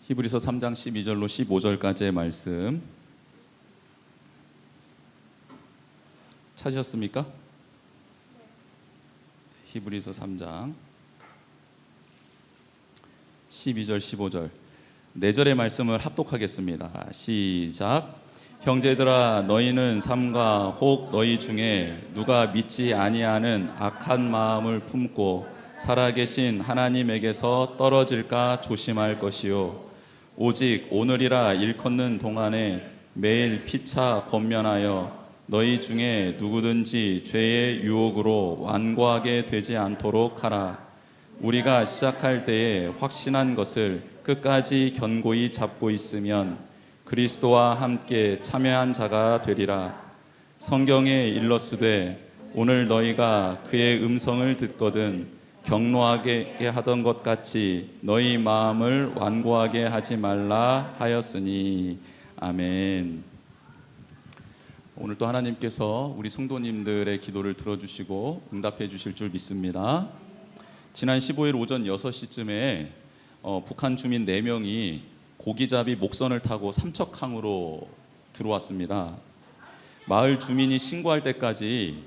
히브리서 3장 12절로 15절까지의 말씀 찾으셨습니까? 히브리서 3장 12절 15절 4절의 말씀을 합독하겠습니다. 시작. 형제들아, 너희는 삼가 혹 너희 중에 누가 믿지 아니하는 악한 마음을 품고 살아계신 하나님에게서 떨어질까 조심할 것이요, 오직 오늘이라 일컫는 동안에 매일 피차 권면하여 너희 중에 누구든지 죄의 유혹으로 완고하게 되지 않도록 하라. 우리가 시작할 때에 확신한 것을 끝까지 견고히 잡고 있으면 그리스도와 함께 참여한 자가 되리라. 성경에 일렀으되 오늘 너희가 그의 음성을 듣거든 경노하게 하던 것 같이 너희 마음을 완고하게 하지 말라 하였으니. 아멘. 오늘 또 하나님께서 우리 성도님들의 기도를 들어주시고 응답해 주실 줄 믿습니다. 지난 15일 오전 6시쯤에 북한 주민 4명이 고기잡이 목선을 타고 삼척항으로 들어왔습니다. 마을 주민이 신고할 때까지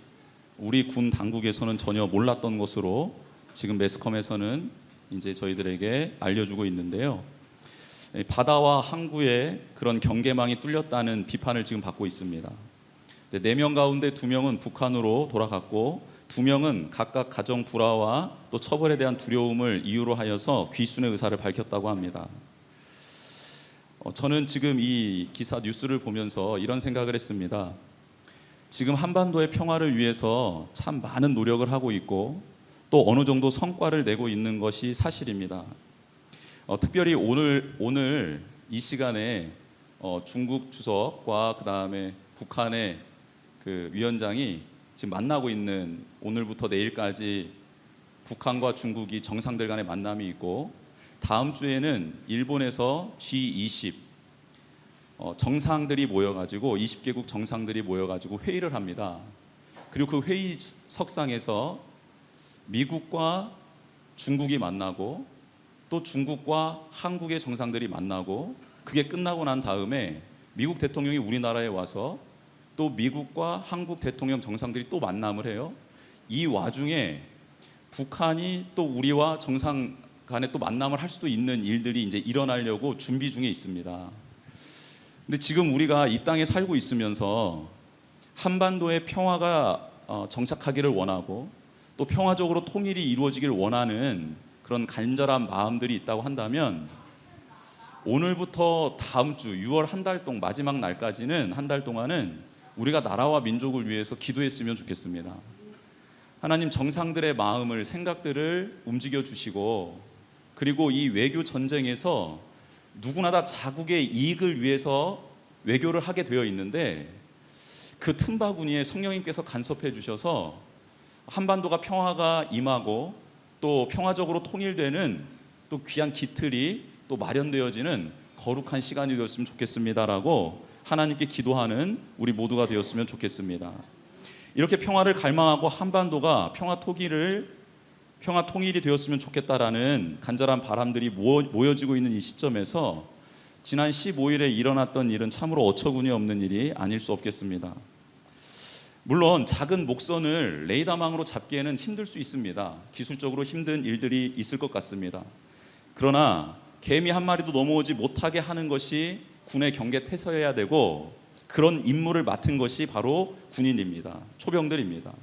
우리 군 당국에서는 전혀 몰랐던 것으로 지금 매스컴에서는 이제 저희들에게 알려주고 있는데요. 바다와 항구에 그런 경계망이 뚫렸다는 비판을 지금 받고 있습니다. 4명 가운데 2명은 북한으로 돌아갔고 2명은 각각 가정 불화와 또 처벌에 대한 두려움을 이유로 하여서 귀순의 의사를 밝혔다고 합니다. 저는 지금 이 기사 뉴스를 보면서 이런 생각을 했습니다. 지금 한반도의 평화를 위해서 참 많은 노력을 하고 있고 또 어느 정도 성과를 내고 있는 것이 사실입니다. 특별히 오늘 이 시간에 중국 주석과 그 다음에 북한의 그 위원장이 지금 만나고 있는, 오늘부터 내일까지 북한과 중국이 정상들 간의 만남이 있고 다음 주에는 일본에서 G20 정상들이 모여가지고 20개국 정상들이 모여가지고 회의를 합니다. 그리고 그 회의 석상에서 미국과 중국이 만나고 또 중국과 한국의 정상들이 만나고, 그게 끝나고 난 다음에 미국 대통령이 우리나라에 와서 또 미국과 한국 대통령 정상들이 또 만남을 해요. 이 와중에 북한이 또 우리와 정상 간에 또 만남을 할 수도 있는 일들이 이제 일어나려고 준비 중에 있습니다. 근데 지금 우리가 이 땅에 살고 있으면서 한반도의 평화가 정착하기를 원하고 또 평화적으로 통일이 이루어지길 원하는 그런 간절한 마음들이 있다고 한다면, 오늘부터 다음 주 6월 한 달 동안, 마지막 날까지는 한 달 동안은 우리가 나라와 민족을 위해서 기도했으면 좋겠습니다. 하나님, 정상들의 마음을, 생각들을 움직여 주시고, 그리고 이 외교 전쟁에서 누구나 다 자국의 이익을 위해서 외교를 하게 되어 있는데 그 틈바구니에 성령님께서 간섭해 주셔서 한반도가 평화가 임하고 또 평화적으로 통일되는 또 귀한 기틀이 또 마련되어지는 거룩한 시간이 되었으면 좋겠습니다라고 하나님께 기도하는 우리 모두가 되었으면 좋겠습니다. 이렇게 평화를 갈망하고 한반도가 평화 통일이 되었으면 좋겠다라는 간절한 바람들이 모여지고 있는 이 시점에서 지난 15일에 일어났던 일은 참으로 어처구니 없는 일이 아닐 수 없겠습니다. 물론 작은 목선을 레이더망으로 잡기에는 힘들 수 있습니다. 기술적으로 힘든 일들이 있을 것 같습니다. 그러나 개미 한 마리도 넘어오지 못하게 하는 것이 군의 경계 태세여야 되고, 그런 임무를 맡은 것이 바로 군인입니다. 초병들입니다.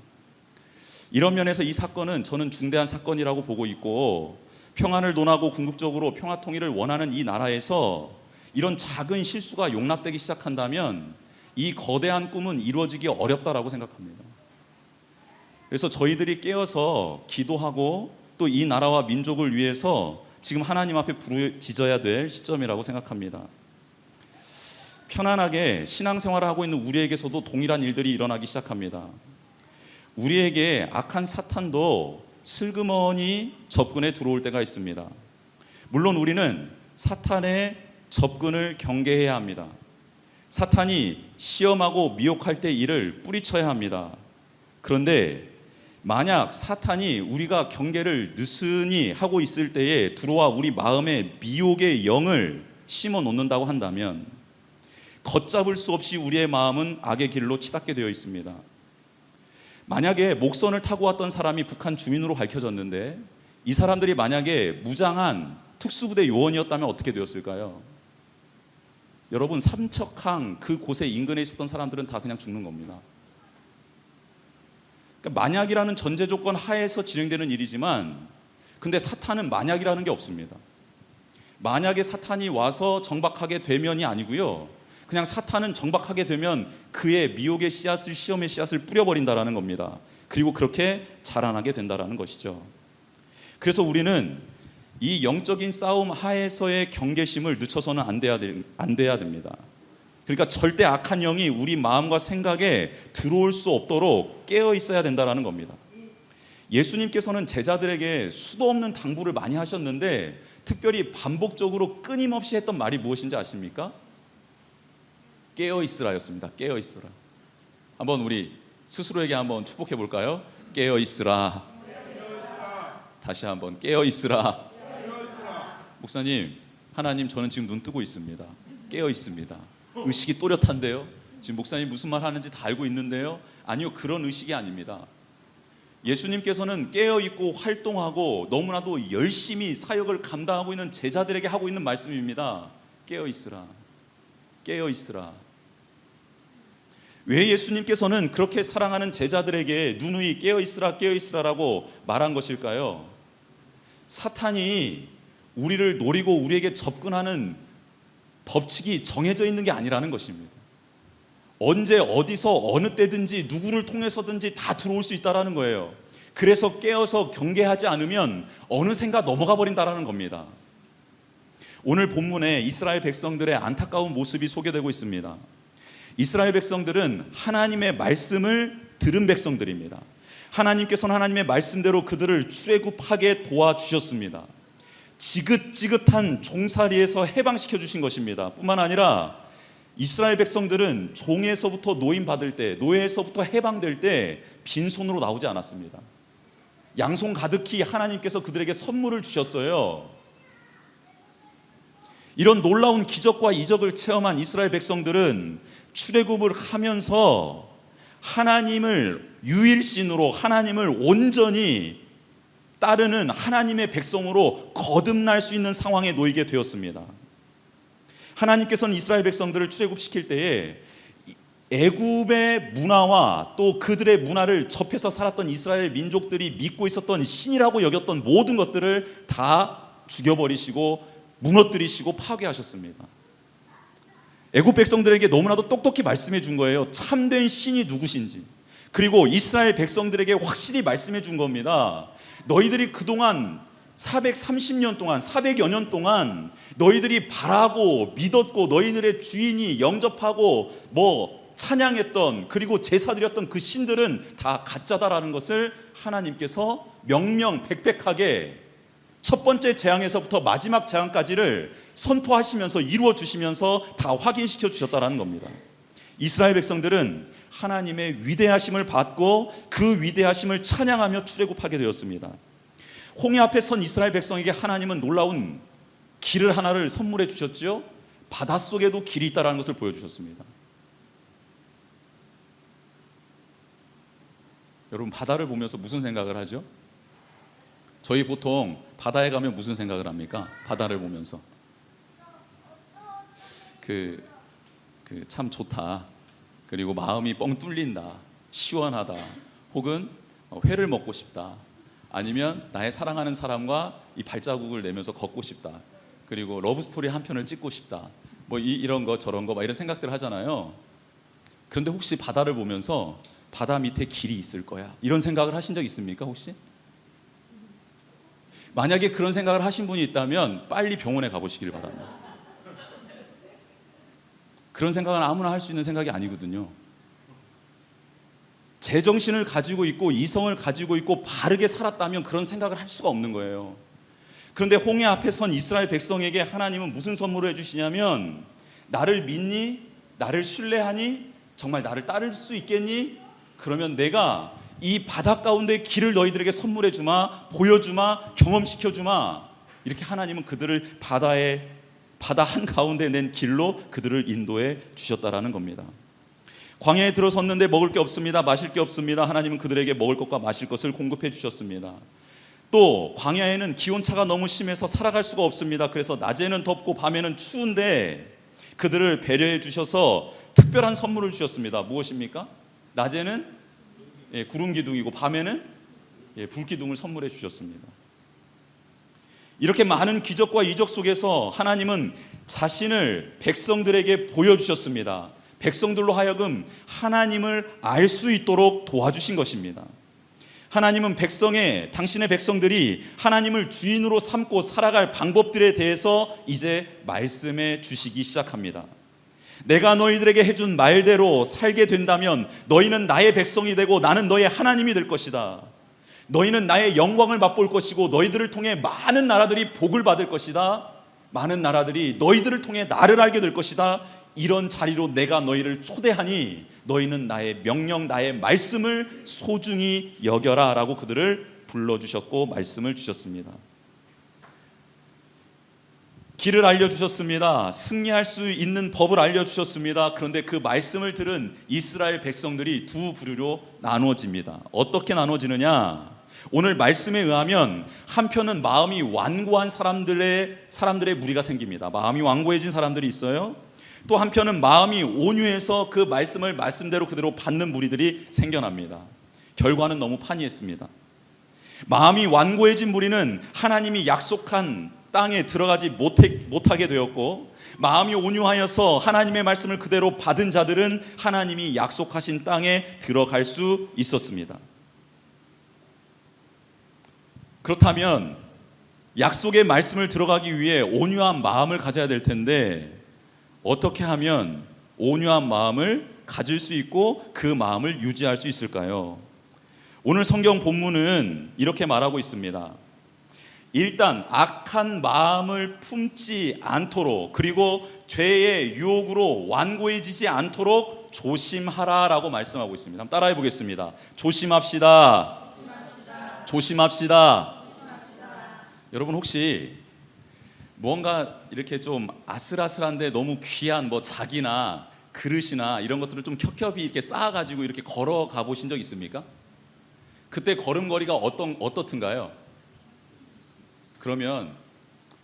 이런 면에서 이 사건은 저는 중대한 사건이라고 보고 있고, 평안을 논하고 궁극적으로 평화 통일을 원하는 이 나라에서 이런 작은 실수가 용납되기 시작한다면 이 거대한 꿈은 이루어지기 어렵다라고 생각합니다. 그래서 저희들이 깨어서 기도하고 또 이 나라와 민족을 위해서 지금 하나님 앞에 부르짖어야 될 시점이라고 생각합니다. 편안하게 신앙생활을 하고 있는 우리에게서도 동일한 일들이 일어나기 시작합니다. 우리에게 악한 사탄도 슬그머니 접근해 들어올 때가 있습니다. 물론 우리는 사탄의 접근을 경계해야 합니다. 사탄이 시험하고 미혹할 때 이를 뿌리쳐야 합니다. 그런데 만약 사탄이 우리가 경계를 느슨히 하고 있을 때에 들어와 우리 마음에 미혹의 영을 심어 놓는다고 한다면 걷잡을 수 없이 우리의 마음은 악의 길로 치닫게 되어 있습니다. 만약에 목선을 타고 왔던 사람이 북한 주민으로 밝혀졌는데 이 사람들이 만약에 무장한 특수부대 요원이었다면 어떻게 되었을까요? 여러분, 삼척항 그곳에 인근에 있었던 사람들은 다 그냥 죽는 겁니다. 그러니까 만약이라는 전제 조건 하에서 진행되는 일이지만 근데 사탄은 만약이라는 게 없습니다. 만약에 사탄이 와서 정박하게 되면이 아니고요, 그냥 사탄은 정박하게 되면 그의 미혹의 씨앗을, 시험의 씨앗을 뿌려버린다라는 겁니다. 그리고 그렇게 자라나게 된다라는 것이죠. 그래서 우리는 이 영적인 싸움 하에서의 경계심을 늦춰서는 안 돼야 됩니다. 그러니까 절대 악한 영이 우리 마음과 생각에 들어올 수 없도록 깨어 있어야 된다는 겁니다. 예수님께서는 제자들에게 수도 없는 당부를 많이 하셨는데 특별히 반복적으로 끊임없이 했던 말이 무엇인지 아십니까? 깨어 있으라였습니다. 깨어 있으라. 한번 우리 스스로에게 한번 축복해 볼까요? 깨어 있으라. 다시 한번 깨어 있으라. 목사님, 하나님, 저는 지금 눈 뜨고 있습니다. 깨어 있습니다. 의식이 또렷한데요? 지금 목사님 무슨 말 하는지 다 알고 있는데요? 아니요, 그런 의식이 아닙니다. 예수님께서는 깨어있고 활동하고 너무나도 열심히 사역을 감당하고 있는 제자들에게 하고 있는 말씀입니다. 깨어있으라. 깨어있으라. 왜 예수님께서는 그렇게 사랑하는 제자들에게 누누이 깨어있으라 깨어있으라라고 말한 것일까요? 사탄이 우리를 노리고 우리에게 접근하는 법칙이 정해져 있는 게 아니라는 것입니다. 언제 어디서 어느 때든지 누구를 통해서든지 다 들어올 수 있다는 거예요. 그래서 깨어서 경계하지 않으면 어느샌가 넘어가 버린다는 겁니다. 오늘 본문에 이스라엘 백성들의 안타까운 모습이 소개되고 있습니다. 이스라엘 백성들은 하나님의 말씀을 들은 백성들입니다. 하나님께서는 하나님의 말씀대로 그들을 출애굽하게 도와주셨습니다. 지긋지긋한 종살이에서 해방시켜 주신 것입니다. 뿐만 아니라 이스라엘 백성들은 종에서부터 노임받을 때, 노예에서부터 해방될 때 빈손으로 나오지 않았습니다. 양손 가득히 하나님께서 그들에게 선물을 주셨어요. 이런 놀라운 기적과 이적을 체험한 이스라엘 백성들은 출애굽을 하면서 하나님을 유일신으로, 하나님을 온전히 따르는 하나님의 백성으로 거듭날 수 있는 상황에 놓이게 되었습니다. 하나님께서는 이스라엘 백성들을 출애굽시킬 때에 애굽의 문화와 또 그들의 문화를 접해서 살았던 이스라엘 민족들이 믿고 있었던 신이라고 여겼던 모든 것들을 다 죽여버리시고 무너뜨리시고 파괴하셨습니다. 애굽 백성들에게 너무나도 똑똑히 말씀해 준 거예요. 참된 신이 누구신지. 그리고 이스라엘 백성들에게 확실히 말씀해 준 겁니다. 너희들이 그동안 430년 동안, 400여 년 동안 너희들이 바라고 믿었고 너희들의 주인이 영접하고 찬양했던, 그리고 제사드렸던 그 신들은 다 가짜다라는 것을 하나님께서 명명백백하게 첫 번째 재앙에서부터 마지막 재앙까지를 선포하시면서 이루어 주시면서 다 확인시켜 주셨다라는 겁니다. 이스라엘 백성들은 하나님의 위대하심을 받고 그 위대하심을 찬양하며 출애굽하게 되었습니다. 홍해 앞에 선 이스라엘 백성에게 하나님은 놀라운 길을 하나를 선물해 주셨지요. 바닷속에도 길이 있다는 것을 보여주셨습니다. 여러분, 바다를 보면서 무슨 생각을 하죠? 저희 보통 바다에 가면 무슨 생각을 합니까? 바다를 보면서 참 좋다, 그리고 마음이 뻥 뚫린다, 시원하다, 혹은 회를 먹고 싶다, 아니면 나의 사랑하는 사람과 이 발자국을 내면서 걷고 싶다, 그리고 러브스토리 한 편을 찍고 싶다, 이런 거 저런 거 이런 생각들을 하잖아요. 그런데 혹시 바다를 보면서 바다 밑에 길이 있을 거야, 이런 생각을 하신 적 있습니까? 혹시? 만약에 그런 생각을 하신 분이 있다면 빨리 병원에 가보시길 바랍니다. 그런 생각은 아무나 할 수 있는 생각이 아니거든요. 제정신을 가지고 있고 이성을 가지고 있고 바르게 살았다면 그런 생각을 할 수가 없는 거예요. 그런데 홍해 앞에 선 이스라엘 백성에게 하나님은 무슨 선물을 해주시냐면, 나를 믿니? 나를 신뢰하니? 정말 나를 따를 수 있겠니? 그러면 내가 이 바다 가운데 길을 너희들에게 선물해 주마, 보여주마, 경험시켜 주마. 이렇게 하나님은 그들을 바다 한가운데 낸 길로 그들을 인도해 주셨다라는 겁니다. 광야에 들어섰는데 먹을 게 없습니다. 마실 게 없습니다. 하나님은 그들에게 먹을 것과 마실 것을 공급해 주셨습니다. 또 광야에는 기온차가 너무 심해서 살아갈 수가 없습니다. 그래서 낮에는 덥고 밤에는 추운데 그들을 배려해 주셔서 특별한 선물을 주셨습니다. 무엇입니까? 낮에는 구름기둥이고 밤에는 불기둥을 선물해 주셨습니다. 이렇게 많은 기적과 이적 속에서 하나님은 자신을 백성들에게 보여주셨습니다. 백성들로 하여금 하나님을 알 수 있도록 도와주신 것입니다. 하나님은 당신의 백성들이 하나님을 주인으로 삼고 살아갈 방법들에 대해서 이제 말씀해 주시기 시작합니다. 내가 너희들에게 해준 말대로 살게 된다면 너희는 나의 백성이 되고 나는 너의 하나님이 될 것이다. 너희는 나의 영광을 맛볼 것이고 너희들을 통해 많은 나라들이 복을 받을 것이다. 많은 나라들이 너희들을 통해 나를 알게 될 것이다. 이런 자리로 내가 너희를 초대하니 너희는 나의 명령, 나의 말씀을 소중히 여겨라 라고 그들을 불러주셨고 말씀을 주셨습니다. 길을 알려주셨습니다. 승리할 수 있는 법을 알려주셨습니다. 그런데 그 말씀을 들은 이스라엘 백성들이 두 부류로 나누어집니다. 어떻게 나누어지느냐? 오늘 말씀에 의하면 한편은 마음이 완고한 사람들의 무리가 생깁니다. 마음이 완고해진 사람들이 있어요. 또 한편은 마음이 온유해서 그 말씀을 말씀대로 그대로 받는 무리들이 생겨납니다. 결과는 너무 판이했습니다. 마음이 완고해진 무리는 하나님이 약속한 땅에 들어가지 못하게 되었고, 마음이 온유하여서 하나님의 말씀을 그대로 받은 자들은 하나님이 약속하신 땅에 들어갈 수 있었습니다. 그렇다면 약속의 말씀을 들어가기 위해 온유한 마음을 가져야 될 텐데 어떻게 하면 온유한 마음을 가질 수 있고 그 마음을 유지할 수 있을까요? 오늘 성경 본문은 이렇게 말하고 있습니다. 일단 악한 마음을 품지 않도록, 그리고 죄의 유혹으로 완고해지지 않도록 조심하라라고 말씀하고 있습니다. 한번 따라해 보겠습니다. 조심합시다. 조심합시다. 여러분 혹시 무언가 이렇게 좀 아슬아슬한데 너무 귀한 자기나 그릇이나 이런 것들을 좀 겹겹이 이렇게 쌓아가지고 이렇게 걸어가 보신 적 있습니까? 그때 걸음걸이가 어떻든가요? 그러면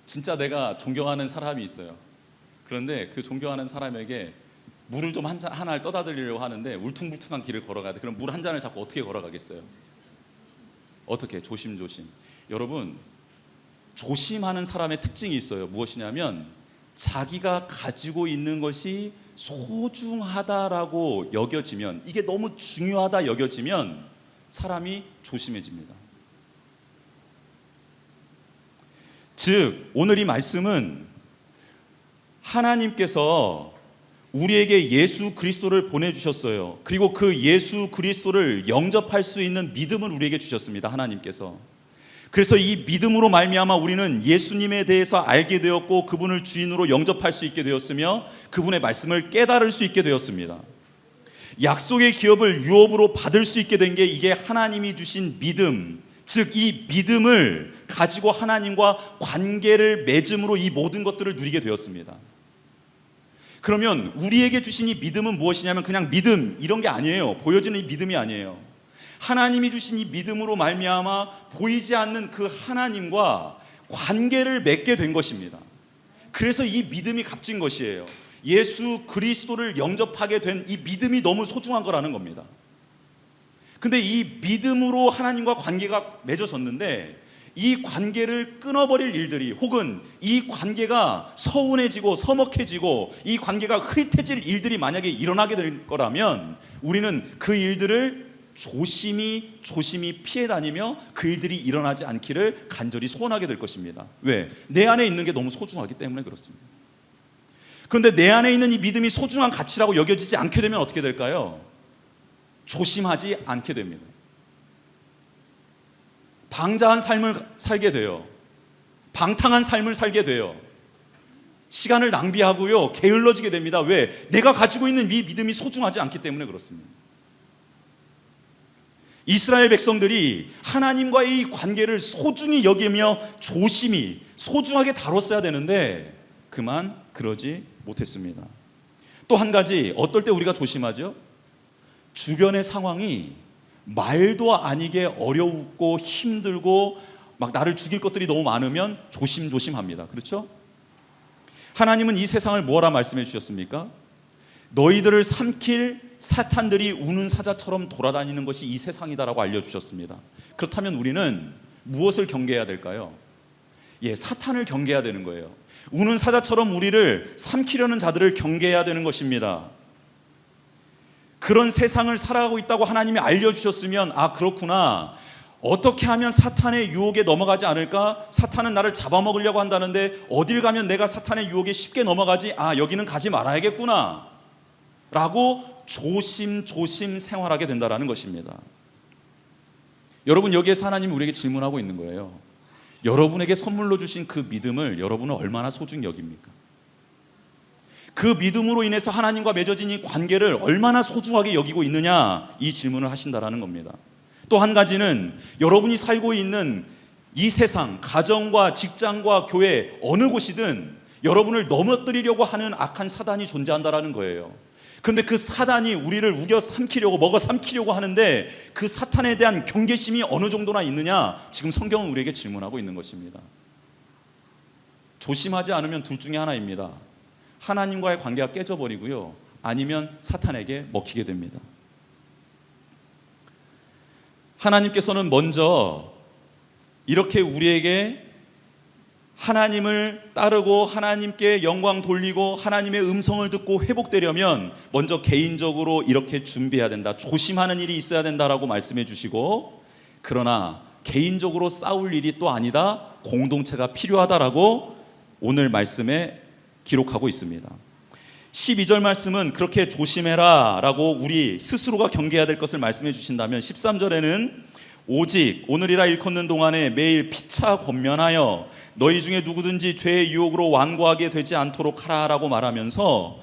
진짜 내가 존경하는 사람이 있어요. 그런데 그 존경하는 사람에게 물을 좀 하나를 떠다 드리려고 하는데 울퉁불퉁한 길을 걸어가야 돼. 그럼 물 한 잔을 잡고 어떻게 걸어가겠어요? 어떻게? 조심조심. 여러분, 조심하는 사람의 특징이 있어요. 무엇이냐면 자기가 가지고 있는 것이 소중하다라고 여겨지면, 이게 너무 중요하다 여겨지면 사람이 조심해집니다. 즉 오늘 이 말씀은 하나님께서 우리에게 예수 그리스도를 보내주셨어요. 그리고 그 예수 그리스도를 영접할 수 있는 믿음을 우리에게 주셨습니다. 하나님께서. 그래서 이 믿음으로 말미암아 우리는 예수님에 대해서 알게 되었고 그분을 주인으로 영접할 수 있게 되었으며 그분의 말씀을 깨달을 수 있게 되었습니다. 약속의 기업을 유업으로 받을 수 있게 된 게 이게 하나님이 주신 믿음, 즉 이 믿음을 가지고 하나님과 관계를 맺음으로 이 모든 것들을 누리게 되었습니다. 그러면 우리에게 주신 이 믿음은 무엇이냐면 그냥 믿음 이런 게 아니에요. 보여지는 이 믿음이 아니에요. 하나님이 주신 이 믿음으로 말미암아 보이지 않는 그 하나님과 관계를 맺게 된 것입니다. 그래서 이 믿음이 값진 것이에요. 예수 그리스도를 영접하게 된 이 믿음이 너무 소중한 거라는 겁니다. 근데 이 믿음으로 하나님과 관계가 맺어졌는데 이 관계를 끊어버릴 일들이, 혹은 이 관계가 서운해지고 서먹해지고 이 관계가 흐릿해질 일들이 만약에 일어나게 될 거라면 우리는 그 일들을 조심히 피해 다니며 그 일들이 일어나지 않기를 간절히 소원하게 될 것입니다. 왜? 내 안에 있는 게 너무 소중하기 때문에 그렇습니다. 그런데 내 안에 있는 이 믿음이 소중한 가치라고 여겨지지 않게 되면 어떻게 될까요? 조심하지 않게 됩니다. 방자한 삶을 살게 돼요. 방탕한 삶을 살게 돼요. 시간을 낭비하고요, 게을러지게 됩니다. 왜? 내가 가지고 있는 이 믿음이 소중하지 않기 때문에 그렇습니다. 이스라엘 백성들이 하나님과의 이 관계를 소중히 여기며 조심히 소중하게 다뤘어야 되는데 그만 그러지 못했습니다. 또 한 가지, 어떨 때 우리가 조심하죠? 주변의 상황이 말도 아니게 어려웠고 힘들고 막 나를 죽일 것들이 너무 많으면 조심조심합니다. 그렇죠? 하나님은 이 세상을 뭐라 말씀해 주셨습니까? 너희들을 삼킬 사탄들이 우는 사자처럼 돌아다니는 것이 이 세상이다라고 알려주셨습니다. 그렇다면 우리는 무엇을 경계해야 될까요? 사탄을 경계해야 되는 거예요. 우는 사자처럼 우리를 삼키려는 자들을 경계해야 되는 것입니다. 그런 세상을 살아가고 있다고 하나님이 알려주셨으면 그렇구나, 어떻게 하면 사탄의 유혹에 넘어가지 않을까? 사탄은 나를 잡아먹으려고 한다는데 어딜 가면 내가 사탄의 유혹에 쉽게 넘어가지? 여기는 가지 말아야겠구나 라고 조심조심 생활하게 된다는 것입니다. 여러분, 여기에서 하나님이 우리에게 질문하고 있는 거예요. 여러분에게 선물로 주신 그 믿음을 여러분은 얼마나 소중히 여깁니까? 그 믿음으로 인해서 하나님과 맺어진 이 관계를 얼마나 소중하게 여기고 있느냐, 이 질문을 하신다라는 겁니다. 또 한 가지는 여러분이 살고 있는 이 세상, 가정과 직장과 교회 어느 곳이든 여러분을 넘어뜨리려고 하는 악한 사단이 존재한다라는 거예요. 그런데 그 사단이 우리를 우겨 삼키려고, 먹어 삼키려고 하는데 그 사탄에 대한 경계심이 어느 정도나 있느냐, 지금 성경은 우리에게 질문하고 있는 것입니다. 조심하지 않으면 둘 중에 하나입니다. 하나님과의 관계가 깨져버리고요, 아니면 사탄에게 먹히게 됩니다. 하나님께서는 먼저 이렇게 우리에게 하나님을 따르고 하나님께 영광 돌리고 하나님의 음성을 듣고 회복되려면 먼저 개인적으로 이렇게 준비해야 된다, 조심하는 일이 있어야 된다라고 말씀해 주시고, 그러나 개인적으로 싸울 일이 또 아니다, 공동체가 필요하다라고 오늘 말씀에 기록하고 있습니다. 12절 말씀은 그렇게 조심해라 라고 우리 스스로가 경계해야 될 것을 말씀해 주신다면, 13절에는 오직 오늘이라 일컫는 동안에 매일 피차 권면하여 너희 중에 누구든지 죄의 유혹으로 완고하게 되지 않도록 하라 라고 말하면서,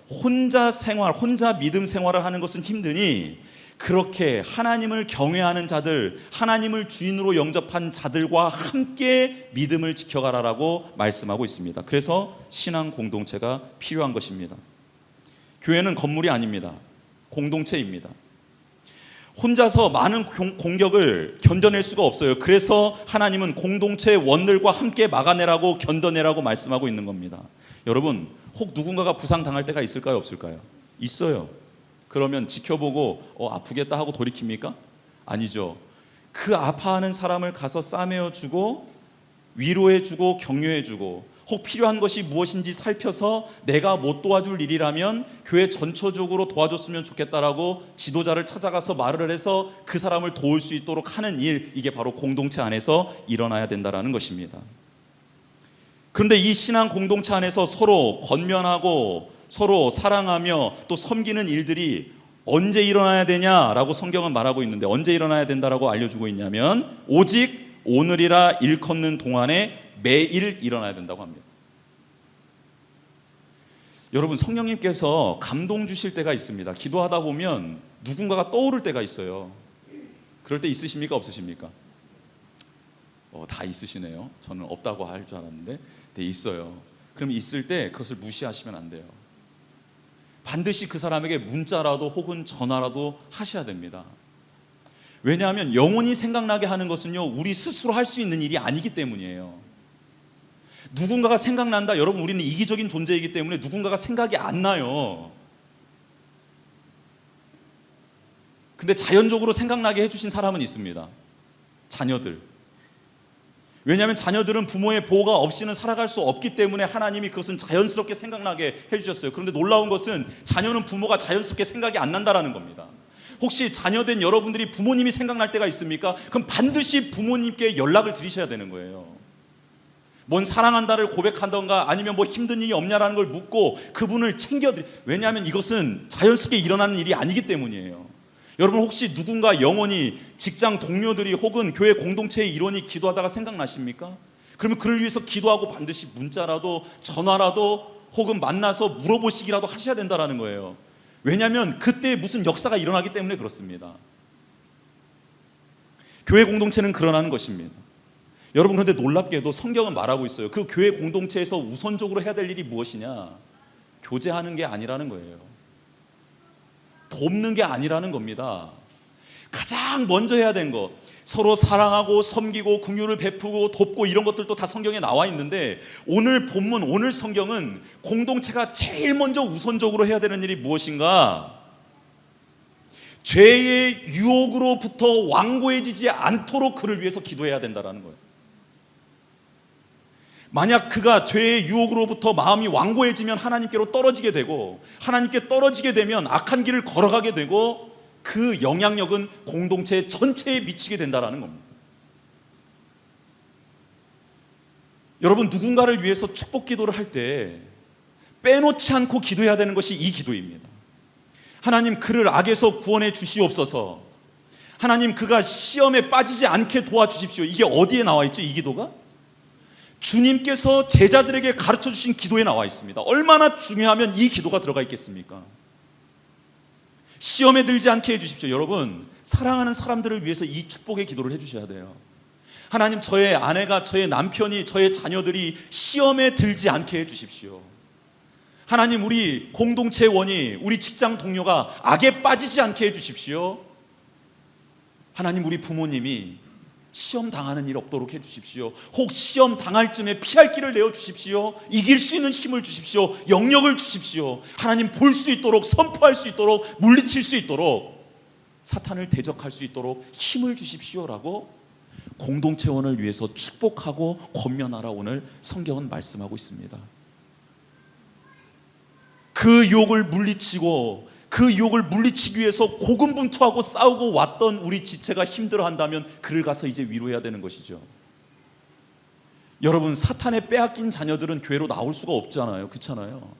혼자 믿음 생활을 하는 것은 힘드니 그렇게 하나님을 경외하는 자들, 하나님을 주인으로 영접한 자들과 함께 믿음을 지켜가라라고 말씀하고 있습니다. 그래서 신앙 공동체가 필요한 것입니다. 교회는 건물이 아닙니다. 공동체입니다. 혼자서 많은 공격을 견뎌낼 수가 없어요. 그래서 하나님은 공동체의 원들과 함께 막아내라고, 견뎌내라고 말씀하고 있는 겁니다. 여러분, 혹 누군가가 부상당할 때가 있을까요, 없을까요? 있어요. 그러면 지켜보고 아프겠다 하고 돌이킵니까? 아니죠. 그 아파하는 사람을 가서 싸매어주고 위로해주고 격려해주고, 혹 필요한 것이 무엇인지 살펴서 내가 못 도와줄 일이라면 교회 전처적으로 도와줬으면 좋겠다라고 지도자를 찾아가서 말을 해서 그 사람을 도울 수 있도록 하는 일, 이게 바로 공동체 안에서 일어나야 된다는 것입니다. 그런데 이 신앙 공동체 안에서 서로 권면하고 서로 사랑하며 또 섬기는 일들이 언제 일어나야 되냐라고 성경은 말하고 있는데, 언제 일어나야 된다라고 알려주고 있냐면 오직 오늘이라 일컫는 동안에 매일 일어나야 된다고 합니다. 여러분, 성령님께서 감동 주실 때가 있습니다. 기도하다 보면 누군가가 떠오를 때가 있어요. 그럴 때 있으십니까, 없으십니까? 다 있으시네요. 저는 없다고 할 줄 알았는데 있어요. 그럼 있을 때 그것을 무시하시면 안 돼요. 반드시 그 사람에게 문자라도 혹은 전화라도 하셔야 됩니다. 왜냐하면 영원히 생각나게 하는 것은요, 우리 스스로 할 수 있는 일이 아니기 때문이에요. 누군가가 생각난다, 여러분, 우리는 이기적인 존재이기 때문에 누군가가 생각이 안 나요. 근데 자연적으로 생각나게 해주신 사람은 있습니다. 자녀들. 왜냐하면 자녀들은 부모의 보호가 없이는 살아갈 수 없기 때문에 하나님이 그것은 자연스럽게 생각나게 해주셨어요. 그런데 놀라운 것은 자녀는 부모가 자연스럽게 생각이 안 난다라는 겁니다. 혹시 자녀된 여러분들이 부모님이 생각날 때가 있습니까? 그럼 반드시 부모님께 연락을 드리셔야 되는 거예요. 뭔 사랑한다를 고백한던가 아니면 뭐 힘든 일이 없냐라는 걸 묻고 그분을 왜냐하면 이것은 자연스럽게 일어나는 일이 아니기 때문이에요. 여러분, 혹시 누군가 영원히 직장 동료들이 혹은 교회 공동체의 일원이 기도하다가 생각나십니까? 그러면 그를 위해서 기도하고 반드시 문자라도 전화라도 혹은 만나서 물어보시기라도 하셔야 된다는 거예요. 왜냐하면 그때 무슨 역사가 일어나기 때문에 그렇습니다. 교회 공동체는 그러나는 것입니다. 여러분, 그런데 놀랍게도 성경은 말하고 있어요. 그 교회 공동체에서 우선적으로 해야 될 일이 무엇이냐? 교제하는 게 아니라는 거예요. 돕는 게 아니라는 겁니다. 가장 먼저 해야 되는 거, 서로 사랑하고 섬기고 긍휼을 베푸고 돕고 이런 것들도 다 성경에 나와 있는데, 오늘 본문, 오늘 성경은 공동체가 제일 먼저 우선적으로 해야 되는 일이 무엇인가? 죄의 유혹으로부터 완고해지지 않도록 그를 위해서 기도해야 된다는 거예요. 만약 그가 죄의 유혹으로부터 마음이 완고해지면 하나님께로 떨어지게 되고, 하나님께 떨어지게 되면 악한 길을 걸어가게 되고, 그 영향력은 공동체 전체에 미치게 된다는 겁니다. 여러분, 누군가를 위해서 축복 기도를 할 때 빼놓지 않고 기도해야 되는 것이 이 기도입니다. 하나님, 그를 악에서 구원해 주시옵소서. 하나님, 그가 시험에 빠지지 않게 도와주십시오. 이게 어디에 나와 있죠? 이 기도가 주님께서 제자들에게 가르쳐 주신 기도에 나와 있습니다. 얼마나 중요하면 이 기도가 들어가 있겠습니까? 시험에 들지 않게 해주십시오. 여러분, 사랑하는 사람들을 위해서 이 축복의 기도를 해주셔야 돼요. 하나님, 저의 아내가, 저의 남편이, 저의 자녀들이 시험에 들지 않게 해주십시오. 하나님, 우리 공동체원이, 우리 직장 동료가 악에 빠지지 않게 해주십시오. 하나님, 우리 부모님이 시험 당하는 일 없도록 해주십시오. 혹 시험 당할 쯤에 피할 길을 내어주십시오. 이길 수 있는 힘을 주십시오. 영역을 주십시오. 하나님, 볼 수 있도록, 선포할 수 있도록, 물리칠 수 있도록, 사탄을 대적할 수 있도록 힘을 주십시오라고 공동체원을 위해서 축복하고 권면하라 오늘 성경은 말씀하고 있습니다. 그 유혹을 물리치고, 그 유혹을 물리치기 위해서 고군분투하고 싸우고 왔던 우리 지체가 힘들어한다면 그를 가서 이제 위로해야 되는 것이죠. 여러분, 사탄에 빼앗긴 자녀들은 교회로 나올 수가 없잖아요. 그렇잖아요.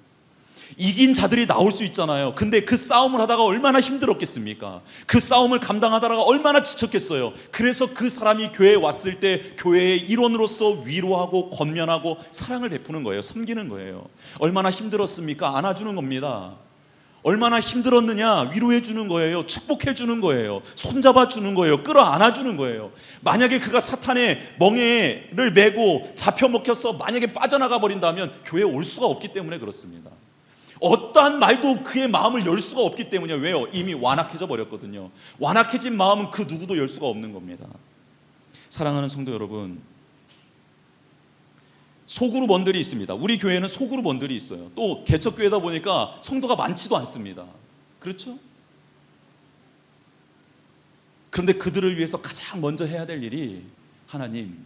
이긴 자들이 나올 수 있잖아요. 근데 그 싸움을 하다가 얼마나 힘들었겠습니까? 그 싸움을 감당하다가 얼마나 지쳤겠어요. 그래서 그 사람이 교회에 왔을 때 교회의 일원으로서 위로하고 권면하고 사랑을 베푸는 거예요. 섬기는 거예요. 얼마나 힘들었습니까? 안아주는 겁니다. 얼마나 힘들었느냐? 위로해 주는 거예요. 축복해 주는 거예요. 손잡아 주는 거예요. 끌어안아 주는 거예요. 만약에 그가 사탄의 멍에를 메고 잡혀 먹혀서 만약에 빠져나가 버린다면 교회에 올 수가 없기 때문에 그렇습니다. 어떠한 말도 그의 마음을 열 수가 없기 때문에. 왜요? 이미 완악해져 버렸거든요. 완악해진 마음은 그 누구도 열 수가 없는 겁니다. 사랑하는 성도 여러분, 소그룹원들이 있습니다. 우리 교회는 소그룹원들이 있어요. 또 개척교회다 보니까 성도가 많지도 않습니다. 그렇죠? 그런데 그들을 위해서 가장 먼저 해야 될 일이, 하나님,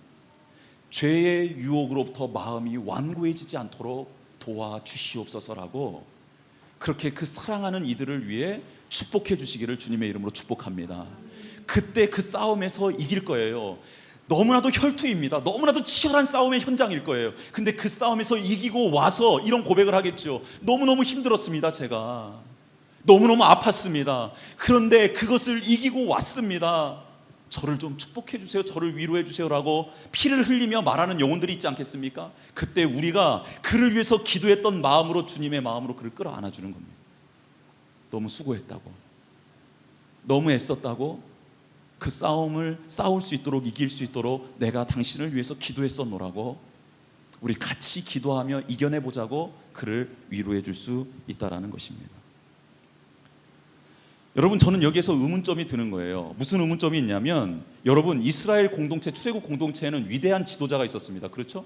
죄의 유혹으로부터 마음이 완고해지지 않도록 도와주시옵소서라고 그렇게 그 사랑하는 이들을 위해 축복해 주시기를 주님의 이름으로 축복합니다. 그때 그 싸움에서 이길 거예요. 너무나도 혈투입니다. 너무나도 치열한 싸움의 현장일 거예요. 근데 그 싸움에서 이기고 와서 이런 고백을 하겠죠. 너무너무 힘들었습니다. 제가 너무너무 아팠습니다. 그런데 그것을 이기고 왔습니다. 저를 좀 축복해 주세요. 저를 위로해 주세요라고 피를 흘리며 말하는 영혼들이 있지 않겠습니까? 그때 우리가 그를 위해서 기도했던 마음으로, 주님의 마음으로 그를 끌어안아 주는 겁니다. 너무 수고했다고, 너무 애썼다고, 그 싸움을 싸울 수 있도록, 이길 수 있도록 내가 당신을 위해서 기도했었노라고 우리 같이 기도하며 이겨내보자고 그를 위로해 줄 수 있다는 것입니다. 여러분, 저는 여기에서 의문점이 드는 거예요. 무슨 의문점이 있냐면, 여러분, 이스라엘 공동체, 출애굽 공동체에는 위대한 지도자가 있었습니다. 그렇죠?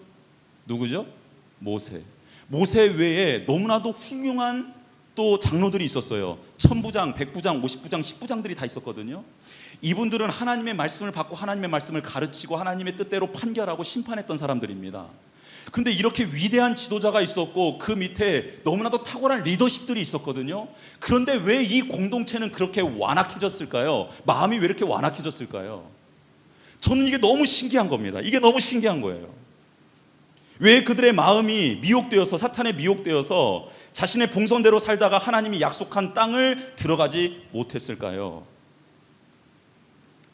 누구죠? 모세. 모세 외에 너무나도 훌륭한 또 장로들이 있었어요. 1000부장, 100부장, 50부장, 10부장들이 다 있었거든요. 이분들은 하나님의 말씀을 받고 하나님의 말씀을 가르치고 하나님의 뜻대로 판결하고 심판했던 사람들입니다. 근데 이렇게 위대한 지도자가 있었고 그 밑에 너무나도 탁월한 리더십들이 있었거든요. 그런데 왜 이 공동체는 그렇게 완악해졌을까요? 마음이 왜 이렇게 완악해졌을까요? 저는 이게 너무 신기한 겁니다. 이게 너무 신기한 거예요. 왜 그들의 마음이 미혹되어서, 사탄에 미혹되어서 자신의 본성대로 살다가 하나님이 약속한 땅을 들어가지 못했을까요?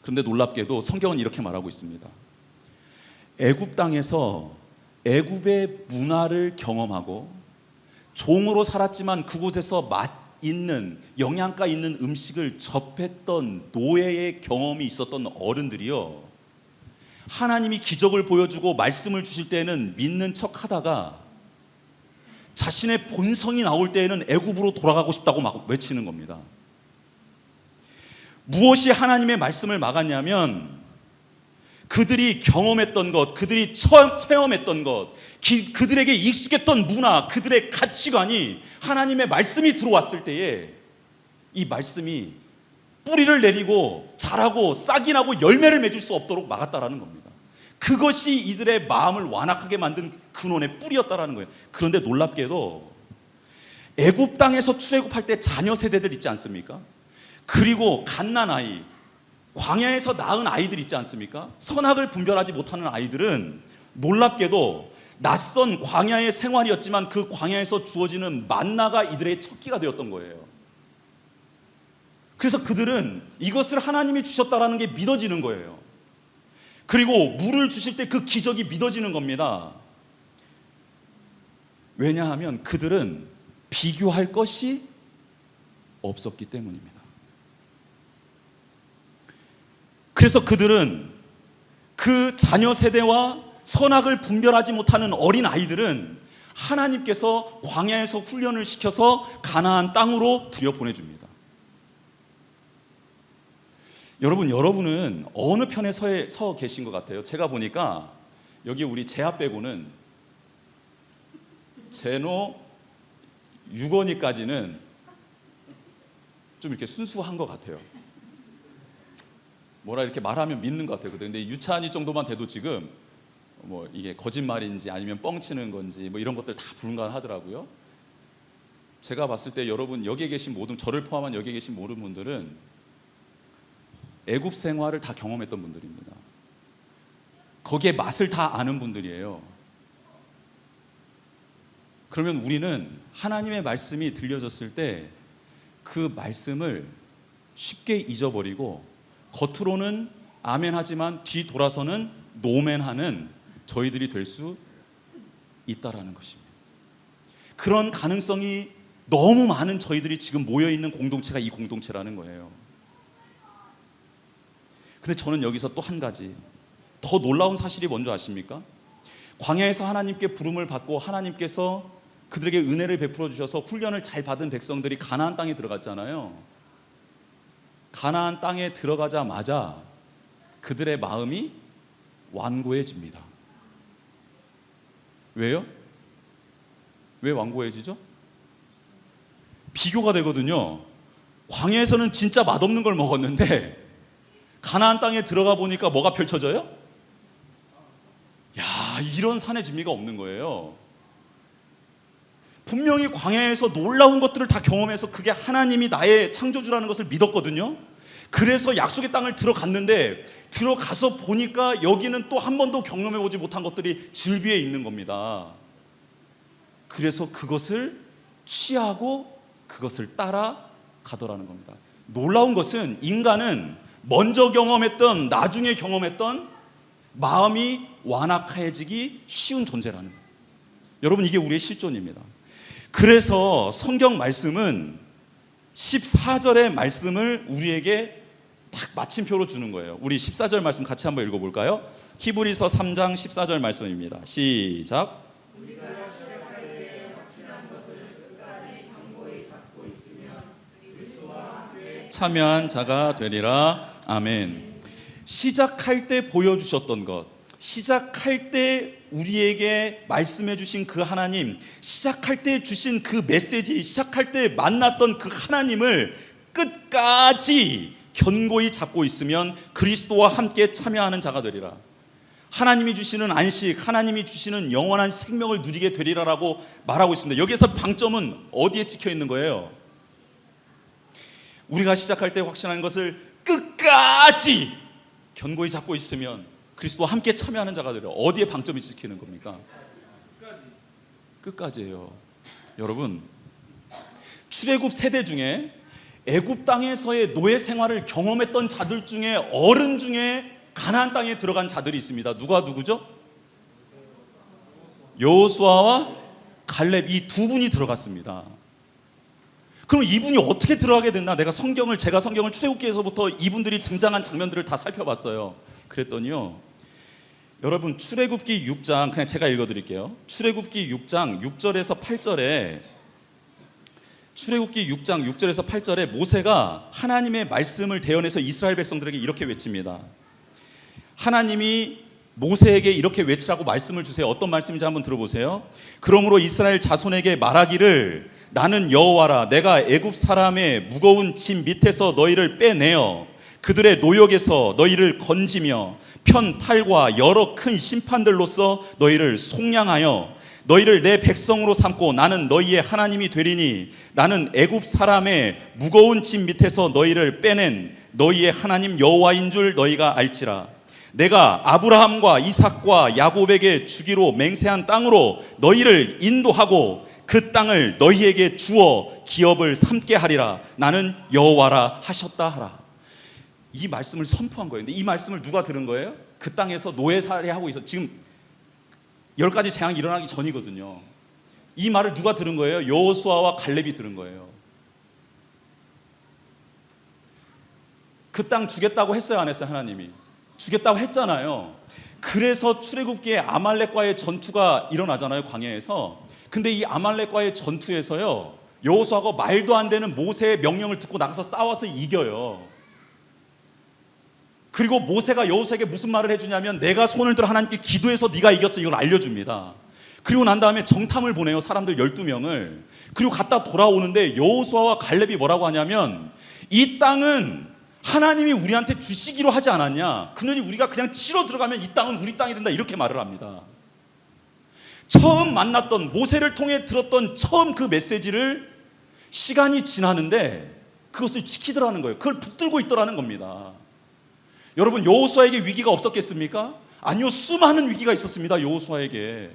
그런데 놀랍게도 성경은 이렇게 말하고 있습니다. 애굽 땅에서 애굽의 문화를 경험하고 종으로 살았지만 그곳에서 있는 영양가 있는 음식을 접했던 노예의 경험이 있었던 어른들이요, 하나님이 기적을 보여주고 말씀을 주실 때에는 믿는 척하다가 자신의 본성이 나올 때에는 애굽으로 돌아가고 싶다고 막 외치는 겁니다. 무엇이 하나님의 말씀을 막았냐면 그들이 경험했던 것, 그들이 체험했던 것, 그들에게 익숙했던 문화, 그들의 가치관이 하나님의 말씀이 들어왔을 때에 이 말씀이 뿌리를 내리고 자라고 싹이 나고 열매를 맺을 수 없도록 막았다라는 겁니다. 그것이 이들의 마음을 완악하게 만든 근원의 뿌리였다라는 거예요. 그런데 놀랍게도 애굽 땅에서 출애굽할 때 자녀 세대들 있지 않습니까? 그리고 갓난아이, 광야에서 낳은 아이들 있지 않습니까? 선악을 분별하지 못하는 아이들은 놀랍게도 낯선 광야의 생활이었지만 그 광야에서 주어지는 만나가 이들의 첫 끼가 되었던 거예요. 그래서 그들은 이것을 하나님이 주셨다라는 게 믿어지는 거예요. 그리고 물을 주실 때 그 기적이 믿어지는 겁니다. 왜냐하면 그들은 비교할 것이 없었기 때문입니다. 그래서 그들은 그 자녀 세대와 선악을 분별하지 못하는 어린 아이들은 하나님께서 광야에서 훈련을 시켜서 가나안 땅으로 들여보내줍니다. 여러분은 어느 편에 서 계신 것 같아요? 제가 보니까 여기 우리 제아 빼고는 제노, 유건이까지는 좀 이렇게 순수한 것 같아요. 뭐라 이렇게 말하면 믿는 것 같아요. 근데 유찬이 정도만 돼도 지금 뭐 이게 거짓말인지 아니면 뻥치는 건지 뭐 이런 것들 다 불가능하더라고요. 제가 봤을 때 여러분 여기에 계신 모든, 저를 포함한 여기에 계신 모든 분들은 애굽 생활을 다 경험했던 분들입니다. 거기에 맛을 다 아는 분들이에요. 그러면 우리는 하나님의 말씀이 들려졌을 때 그 말씀을 쉽게 잊어버리고 겉으로는 아멘 하지만 뒤 돌아서는 노멘 하는 저희들이 될 수 있다라는 것입니다. 그런 가능성이 너무 많은 저희들이 지금 모여있는 공동체가 이 공동체라는 거예요. 근데 저는 여기서 또 한 가지 더 놀라운 사실이 뭔지 아십니까? 광야에서 하나님께 부름을 받고 하나님께서 그들에게 은혜를 베풀어 주셔서 훈련을 잘 받은 백성들이 가나안 땅에 들어갔잖아요. 가나안 땅에 들어가자마자 그들의 마음이 완고해집니다. 왜요? 왜 완고해지죠? 비교가 되거든요. 광야에서는 진짜 맛없는 걸 먹었는데 가나안 땅에 들어가 보니까 뭐가 펼쳐져요? 야, 이런 산의 진미가 없는 거예요. 분명히 광야에서 놀라운 것들을 다 경험해서 그게 하나님이 나의 창조주라는 것을 믿었거든요. 그래서 약속의 땅을 들어갔는데 들어가서 보니까 여기는 또 한 번도 경험해보지 못한 것들이 질비해 있는 겁니다. 그래서 그것을 취하고 그것을 따라가더라는 겁니다. 놀라운 것은 인간은 먼저 경험했던 나중에 경험했던 마음이 완악해지기 쉬운 존재라는 거예요. 여러분, 이게 우리의 실존입니다. 그래서 성경 말씀은 14절의 말씀을 우리에게 딱 마침표로 주는 거예요. 우리 14절 말씀 같이 한번 읽어볼까요? 히브리서 3장 14절 말씀입니다. 시작. 참여한 자가 되리라. 아멘. 시작할 때 보여주셨던 것, 시작할 때 우리에게 말씀해 주신 그 하나님, 시작할 때 주신 그 메시지, 시작할 때 만났던 그 하나님을 끝까지 견고히 잡고 있으면 그리스도와 함께 참여하는 자가 되리라. 하나님이 주시는 안식, 하나님이 주시는 영원한 생명을 누리게 되리라라고 말하고 있습니다. 여기서 방점은 어디에 찍혀 있는 거예요? 우리가 시작할 때 확신하는 것을 끝까지 견고히 잡고 있으면 그리스도와 함께 참여하는 자가 되리라. 어디에 방점이 찍히는 겁니까? 끝까지예요. 여러분, 출애굽 세대 중에 애굽 땅에서의 노예 생활을 경험했던 자들 중에 어른 중에 가나안 땅에 들어간 자들이 있습니다. 누구죠? 여호수아와 갈렙, 이 두 분이 들어갔습니다. 그럼 이분이 어떻게 들어가게 됐나? 제가 성경을 출애굽기에서부터 이분들이 등장한 장면들을 다 살펴봤어요. 그랬더니요, 여러분 출애굽기 6장 그냥 제가 읽어드릴게요. 출애굽기 6장 6절에서 8절에 출애굽기 6장 6절에서 8절에 모세가 하나님의 말씀을 대언해서 이스라엘 백성들에게 이렇게 외칩니다. 하나님이 모세에게 이렇게 외치라고 말씀을 주세요. 어떤 말씀인지 한번 들어보세요. 그러므로 이스라엘 자손에게 말하기를 나는 여호와라. 내가 애굽 사람의 무거운 짐 밑에서 너희를 빼내어 그들의 노역에서 너희를 건지며 편 팔과 여러 큰 심판들로서 너희를 속량하여 너희를 내 백성으로 삼고 나는 너희의 하나님이 되리니 나는 애굽 사람의 무거운 짐 밑에서 너희를 빼낸 너희의 하나님 여호와인 줄 너희가 알지라. 내가 아브라함과 이삭과 야곱에게 주기로 맹세한 땅으로 너희를 인도하고 그 땅을 너희에게 주어 기업을 삼게 하리라. 나는 여호와라 하셨다 하라. 이 말씀을 선포한 거예요. 근데 이 말씀을 누가 들은 거예요? 그 땅에서 노예살이하고 있어. 지금 10가지 재앙이 일어나기 전이거든요. 이 말을 누가 들은 거예요? 여호수아와 갈렙이 들은 거예요. 그 땅 주겠다고 했어요, 안 했어요? 하나님이 주겠다고 했잖아요. 그래서 출애굽기에 아말렉과의 전투가 일어나잖아요, 광야에서. 근데 이 아말렉과의 전투에서요, 여호수아가 말도 안 되는 모세의 명령을 듣고 나가서 싸워서 이겨요. 그리고 모세가 여호수아에게 무슨 말을 해주냐면 내가 손을 들어 하나님께 기도해서 네가 이겼어, 이걸 알려줍니다. 그리고 난 다음에 정탐을 보내요, 사람들 12명을. 그리고 갔다 돌아오는데 여호수아와 갈렙이 뭐라고 하냐면 이 땅은 하나님이 우리한테 주시기로 하지 않았냐, 그러니 우리가 그냥 치러 들어가면 이 땅은 우리 땅이 된다, 이렇게 말을 합니다. 처음 만났던, 모세를 통해 들었던 처음 그 메시지를 시간이 지나는데 그것을 지키더라는 거예요. 그걸 붙들고 있더라는 겁니다. 여러분, 여호수아에게 위기가 없었겠습니까? 아니요, 수많은 위기가 있었습니다. 여호수아에게.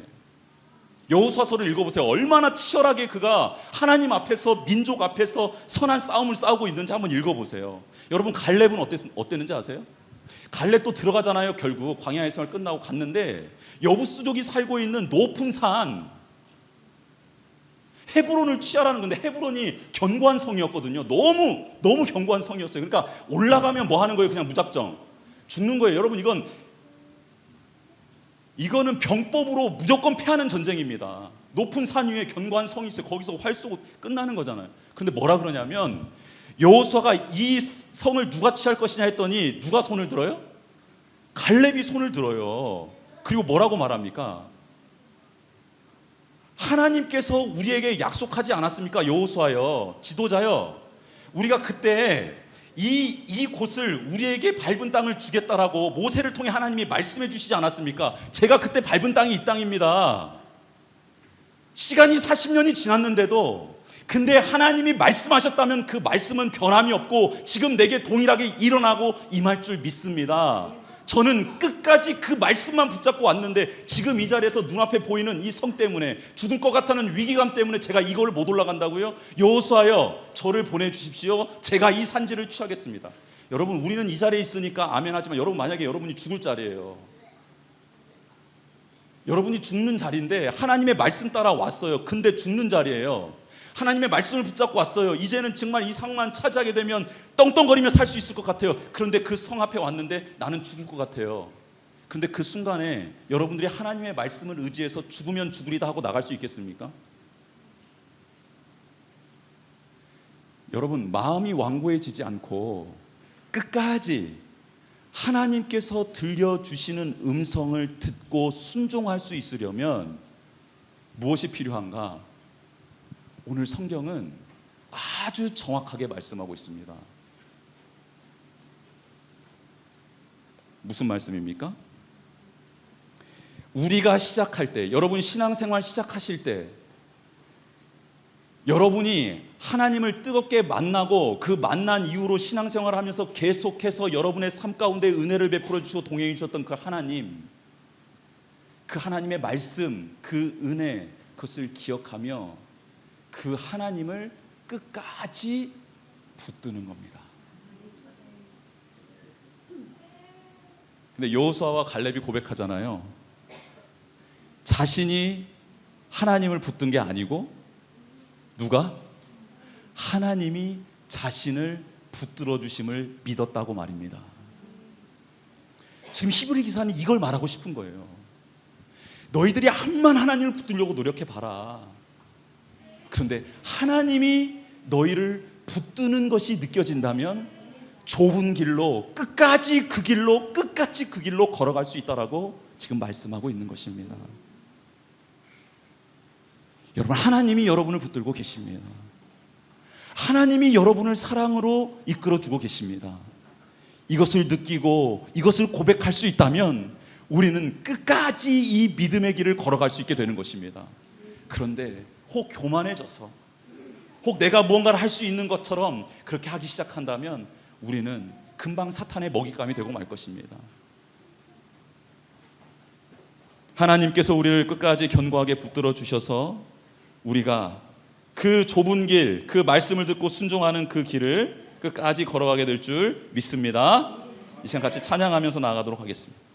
여호수아서를 읽어보세요. 얼마나 치열하게 그가 하나님 앞에서, 민족 앞에서 선한 싸움을 싸우고 있는지 한번 읽어보세요. 여러분, 갈렙은 어땠는지 아세요? 갈렙도 들어가잖아요. 결국 광야의 생활 끝나고 갔는데 여부수족이 살고 있는 높은 산 헤브론을 취하라는 건데, 헤브론이 견고한 성이었거든요. 너무 견고한 성이었어요. 그러니까 올라가면 뭐 하는 거예요? 그냥 무작정 죽는 거예요. 여러분, 이거는 병법으로 무조건 패하는 전쟁입니다. 높은 산 위에 견고한 성이 있어요. 거기서 활 쏘고 끝나는 거잖아요. 근데 뭐라 그러냐면 여호수아가 이 성을 누가 취할 것이냐 했더니 누가 손을 들어요? 갈렙이 손을 들어요. 그리고 뭐라고 말합니까? 하나님께서 우리에게 약속하지 않았습니까? 여호수아여, 지도자여, 우리가 그때 이 곳을 우리에게 밟은 땅을 주겠다라고 모세를 통해 하나님이 말씀해 주시지 않았습니까? 제가 그때 밟은 땅이 이 땅입니다. 시간이 40년이 지났는데도, 근데 하나님이 말씀하셨다면 그 말씀은 변함이 없고 지금 내게 동일하게 일어나고 임할 줄 믿습니다. 저는 끝까지 그 말씀만 붙잡고 왔는데 지금 이 자리에서 눈앞에 보이는 이 성 때문에, 죽을 것 같다는 위기감 때문에 제가 이걸 못 올라간다고요? 여호수아여, 저를 보내주십시오. 제가 이 산지를 취하겠습니다. 여러분, 우리는 이 자리에 있으니까 아멘 하지만, 여러분 만약에 여러분이 죽을 자리예요. 여러분이 죽는 자리인데 하나님의 말씀 따라 왔어요. 근데 죽는 자리예요. 하나님의 말씀을 붙잡고 왔어요. 이제는 정말 이 상만 차지하게 되면 떵떵거리며 살 수 있을 것 같아요. 그런데 그 성 앞에 왔는데 나는 죽을 것 같아요. 근데 그 순간에 여러분들이 하나님의 말씀을 의지해서 죽으면 죽으리다 하고 나갈 수 있겠습니까? 여러분, 마음이 완고해지지 않고 끝까지 하나님께서 들려주시는 음성을 듣고 순종할 수 있으려면 무엇이 필요한가? 오늘 성경은 아주 정확하게 말씀하고 있습니다. 무슨 말씀입니까? 우리가 시작할 때, 여러분 신앙생활 시작하실 때, 여러분이 하나님을 뜨겁게 만나고 그 만난 이후로 신앙생활을 하면서 계속해서 여러분의 삶 가운데 은혜를 베풀어 주시고 동행해 주셨던 그 하나님, 그 하나님의 말씀, 그 은혜, 그것을 기억하며 그 하나님을 끝까지 붙드는 겁니다. 근데 여호수아와 갈렙이 고백하잖아요. 자신이 하나님을 붙든 게 아니고 누가? 하나님이 자신을 붙들어 주심을 믿었다고 말입니다. 지금 히브리 기사는 이걸 말하고 싶은 거예요. 너희들이 한만 하나님을 붙들려고 노력해 봐라. 그런데 하나님이 너희를 붙드는 것이 느껴진다면 좁은 길로 끝까지 그 길로 걸어갈 수 있다라고 지금 말씀하고 있는 것입니다. 여러분, 하나님이 여러분을 붙들고 계십니다. 하나님이 여러분을 사랑으로 이끌어주고 계십니다. 이것을 느끼고 이것을 고백할 수 있다면 우리는 끝까지 이 믿음의 길을 걸어갈 수 있게 되는 것입니다. 그런데 혹 교만해져서 혹 내가 무언가를 할 수 있는 것처럼 그렇게 하기 시작한다면 우리는 금방 사탄의 먹잇감이 되고 말 것입니다. 하나님께서 우리를 끝까지 견고하게 붙들어 주셔서 우리가 그 좁은 길, 그 말씀을 듣고 순종하는 그 길을 끝까지 걸어가게 될 줄 믿습니다. 이 시간 같이 찬양하면서 나아가도록 하겠습니다.